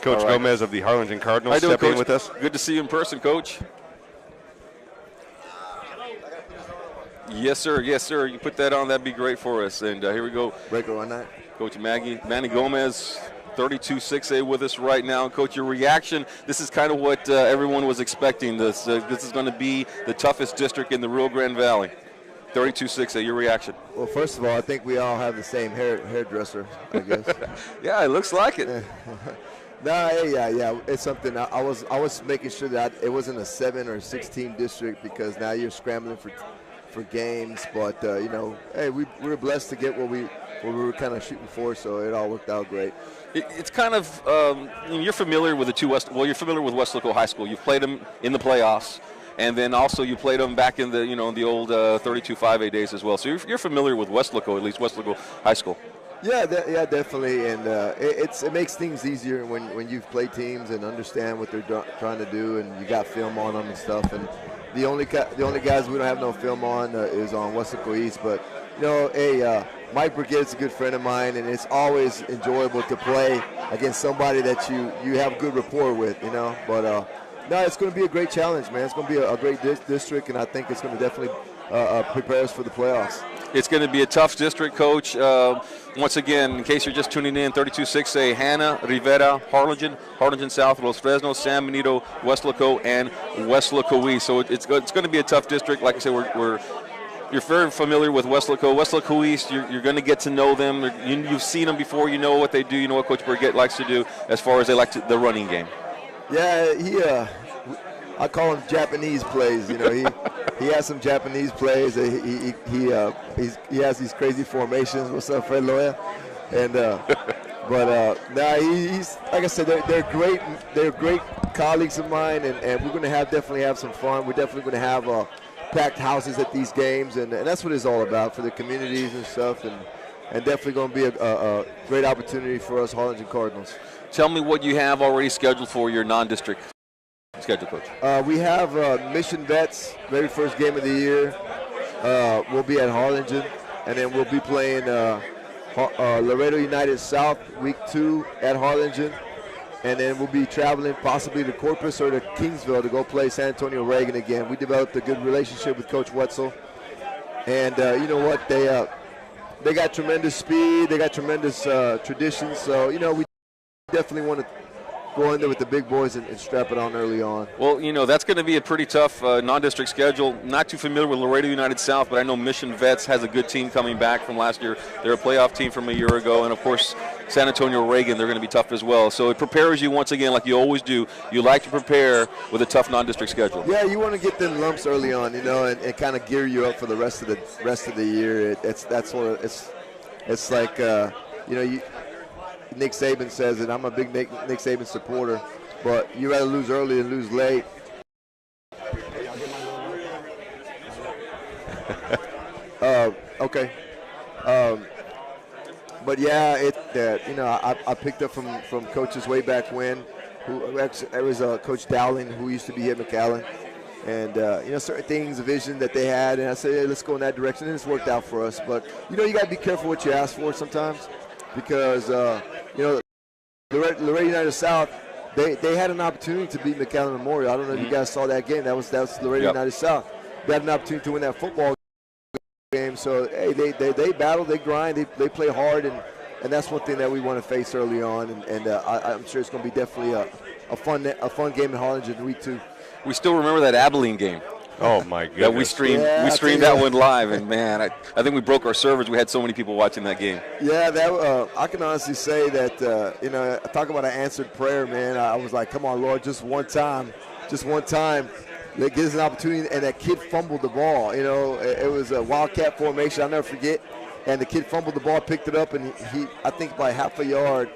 Coach Gomez of the Harlingen Cardinals stepping in with us. Good to see you in person, Coach. Yes, sir. Yes, sir. You put that on, that'd be great for us. And here we go. Breaker on that. Coach Manny Gomez, 32-6A with us right now. Coach, your reaction, this is kind of what everyone was expecting. This is going to be the toughest district in the Rio Grande Valley. 32-6A, your reaction? Well, first of all, I think we all have the same hairdresser, I guess. Yeah, it looks like it. Yeah. It's something. I was making sure that it wasn't a 7 or 16 district, because now you're scrambling for games. But hey, we were blessed to get what we were kind of shooting for, so it all worked out great. It's kind of you're familiar with you're familiar with Weslaco High School. You've played them in the playoffs, and then also you played them back in the the old 32-5A days as well. So you're familiar with Weslaco, at least Weslaco High School. Yeah, definitely, and it makes things easier when you've played teams and understand what they're trying to do, and you got film on them and stuff. And the only guys we don't have no film on is on Weslaco East. But Mike Brigitte, a good friend of mine, and it's always enjoyable to play against somebody that you have good rapport with, But no, it's going to be a great challenge, man. It's going to be a great district, and I think it's going to definitely prepare us for the playoffs. It's going to be a tough district, Coach. Once again, in case you're just tuning in, 32-6A, Hanna, Rivera, Harlingen South, Los Fresnos, San Benito, Weslaco, and Weslaco East. So it's going to be a tough district. Like I said, you're very familiar with Weslaco. Weslaco East, you're going to get to know them. You've seen them before. You know what they do. You know what Coach Brigitte likes to do as far as they like the running game. Yeah, I call him Japanese plays. He has some Japanese plays. He has these crazy formations. What's up, Fred Loya? And he's like I said, they're great. They're great colleagues of mine, and we're going to definitely have some fun. We're definitely going to have packed houses at these games, and that's what it's all about for the communities and stuff. And definitely going to be a great opportunity for us Harlingen Cardinals. Tell me what you have already scheduled for your non-district schedule, Coach. We have Mission Vets, very first game of the year. We'll be at Harlingen, and then we'll be playing Laredo United South week 2 at Harlingen, and then we'll be traveling possibly to Corpus or to Kingsville to go play San Antonio Reagan again. We developed a good relationship with Coach Wetzel, and you know what, they got tremendous speed, they got tremendous traditions, so we definitely want to go in there with the big boys and strap it on early on. Well, that's going to be a pretty tough non-district schedule. Not too familiar with Laredo United South, but I know Mission Vets has a good team coming back from last year. They're a playoff team from a year ago. And, of course, San Antonio Reagan, they're going to be tough as well. So it prepares you once again like you always do. You like to prepare with a tough non-district schedule. Yeah, you want to get them lumps early on, and kind of gear you up for the rest of the year. It's like, Nick Saban says it. I'm a big Nick Saban supporter, but you rather lose early than lose late. Okay. But yeah, I picked up from coaches way back when. There was Coach Dowling who used to be here at McAllen, and certain things, a vision that they had, and I said, hey, let's go in that direction, and it's worked out for us. But you got to be careful what you ask for sometimes, because Laredo United South, they had an opportunity to beat McAllen Memorial. I don't know if you guys saw that game. That was Laredo United South. They had an opportunity to win that football game. So hey, they battle, they grind, they play hard, and that's one thing that we want to face early on. And I'm sure it's going to be definitely a fun game in Harlingen in week 2. We still remember that Abilene game. Oh my goodness! That we streamed that one live, and man, I think we broke our servers. We had so many people watching that game. Yeah, I can honestly say that talk about an answered prayer, man. I was like, come on, Lord, just one time. That gives an opportunity, and that kid fumbled the ball. It was a wildcat formation. I'll never forget. And the kid fumbled the ball, picked it up, and I think by half a yard,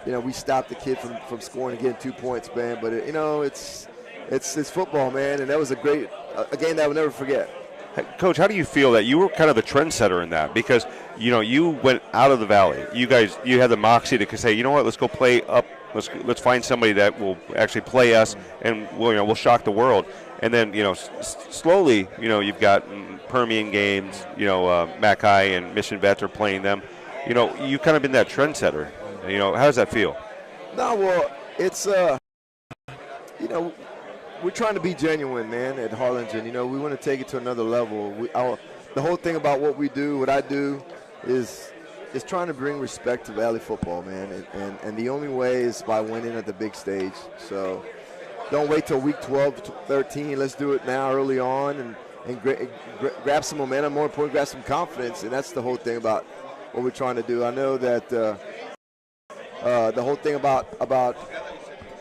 we stopped the kid from scoring and getting 2 points, man. But it's football, man, and that was a game that I will never forget. Coach, how do you feel that you were kind of the trendsetter in that? Because, you went out of the valley. You had the moxie to say, you know what, let's go play up. Let's find somebody that will actually play us, and we'll shock the world. And then, slowly, you've got Permian games, Mackay and Mission Vets are playing them. You've kind of been that trendsetter. You know, how does that feel? No, well, it's you know, we're trying to be genuine, man, at Harlingen. You know, we want to take it to another level. The whole thing about what we do, what I do, is trying to bring respect to Valley football, man. And the only way is by winning at the big stage. So don't wait till week 12, 13. Let's do it now, early on, and grab some momentum. More important, grab some confidence. And that's the whole thing about what we're trying to do. I know that the whole thing about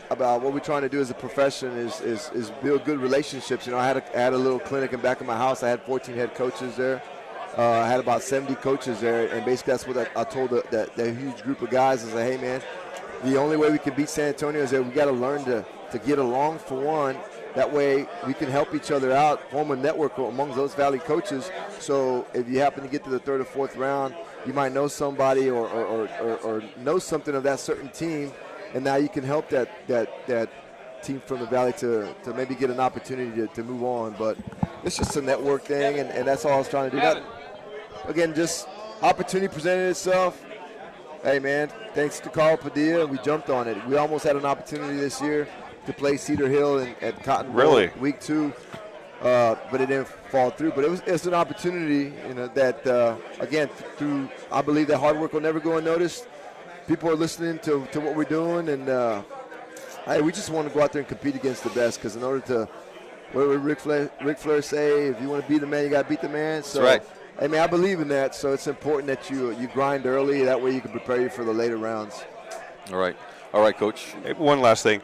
what we're trying to do as a profession is build good relationships. You know, I had a little clinic in back of my house. I had 14 head coaches there. I had about 70 coaches there, and basically that's what I told that huge group of guys. I said, hey, man, the only way we can beat San Antonio is that we got to learn to get along, for one. That way we can help each other out, form a network among those Valley coaches. So if you happen to get to the third or fourth round, you might know somebody or know something of that certain team, and now you can help that team from the Valley to maybe get an opportunity to move on. But it's just a network thing, and that's all I was trying to do. That, again, just opportunity presented itself. Hey, man, thanks to Carl Padilla, we jumped on it. We almost had an opportunity this year to play Cedar Hill at Cotton Bowl week 2, but it didn't fall through. But it's an opportunity, you know, that, again, through I believe that hard work will never go unnoticed. People are listening to what we're doing, and hey, we just want to go out there and compete against the best, because in order to, what did Ric Flair say, if you want to be the man, you got to beat the man. So, that's right. Hey, man, I believe in that, so it's important that you grind early. That way you can prepare you for the later rounds. All right, Coach. Hey, one last thing.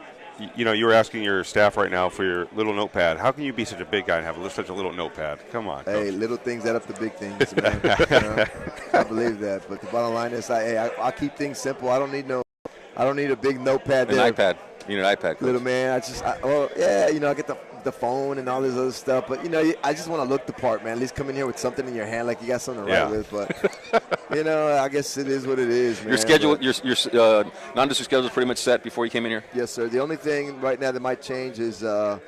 You know, you were asking your staff right now for your little notepad. How can you be such a big guy and have such a little notepad? Come on. Hey, Coach. little things add up to big things, man. You know, I believe that. But the bottom line is, I keep things simple. I don't need a big notepad. An iPad. You need an iPad, Coach. Little man, I get the phone and all this other stuff. But, you know, I just want to look the part, man. At least come in here with something in your hand like you got something to write with. But, you know, I guess it is what it is, man. Your schedule, your non-district schedule is pretty much set before you came in here? Yes, sir. The only thing right now that might change is the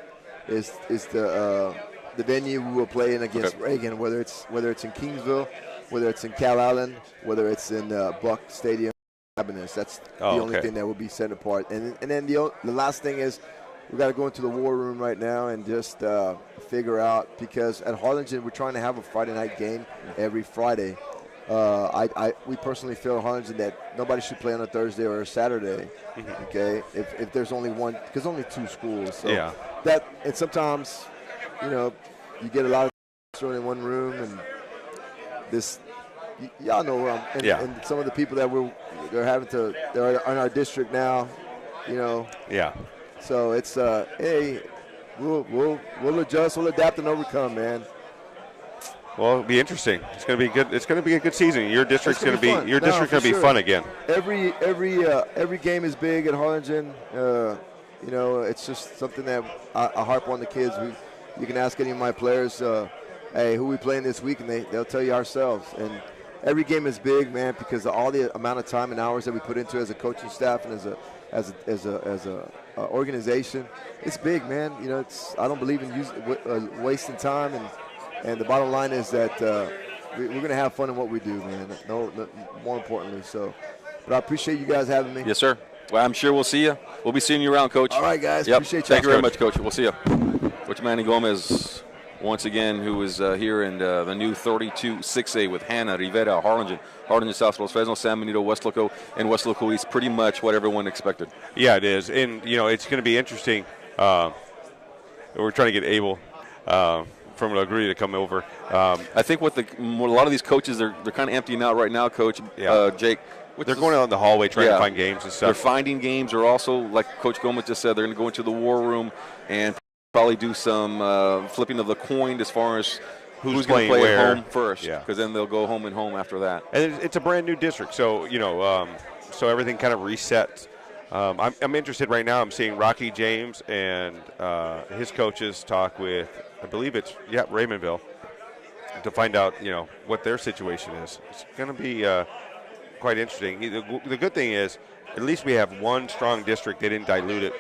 venue we will play in against Reagan, whether it's in Kingsville, whether it's in Cal Allen, whether it's in Buck Stadium. That's the only thing that will be set apart. And then the last thing is we got to go into the war room right now and just figure out, because at Harlingen we're trying to have a Friday night game every Friday. We personally feel at Harlingen that nobody should play on a Thursday or a Saturday. Mm-hmm. Okay, if there's only one, because only 2 schools. So that, and sometimes, you know, you get a lot of thrown in one room, and this. Y'all know where I'm, and some of the people that they're in our district now, you know. Yeah. So it's hey, we'll adjust, we'll adapt and overcome, man. Well, it'll be interesting. It's going to be good. It's going to be a good season. Your district's going to be fun again. Every game is big at Harlingen. You know, it's just something that I harp on the kids. You can ask any of my players, hey, who we playing this week, and they'll tell you ourselves. And every game is big, man, because of all the amount of time and hours that we put into it as a coaching staff and as a organization. It's big, man. You know, I don't believe in wasting time, and the bottom line is that we're going to have fun in what we do, man. No, more importantly. So, but I appreciate you guys having me. Yes, sir. Well, I'm sure we'll see you. We'll be seeing you around, Coach. All right, guys. Yep. Appreciate you. Thank you very much, Coach. We'll see you. Coach Manny Gomez, once again, who is here in the new 32-6A with Hannah, Rivera, Harlingen, South Los Fresno, San Benito, West Loco, and West Loco East. Pretty much what everyone expected. Yeah, it is. And, you know, it's going to be interesting. We're trying to get Abel from LaGree to come over. I think a lot of these coaches, they're kind of emptying out right now, Coach. Jake. They're going out in the hallway trying to find games and stuff. They're finding games, or also, like Coach Gomez just said, they're going to go into the war room and probably do some flipping of the coin as far as who's going to play at home first, because then they'll go home and home after that. And it's a brand new district, so so everything kind of resets. I'm interested right now. I'm seeing Rocky James and his coaches talk with, I believe it's Raymondville, to find out what their situation is. It's going to be quite interesting. The good thing is, at least we have one strong district. They didn't dilute it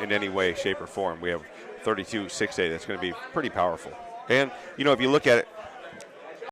in any way, shape, or form. We have 32-6A. That's going to be pretty powerful. And if you look at it,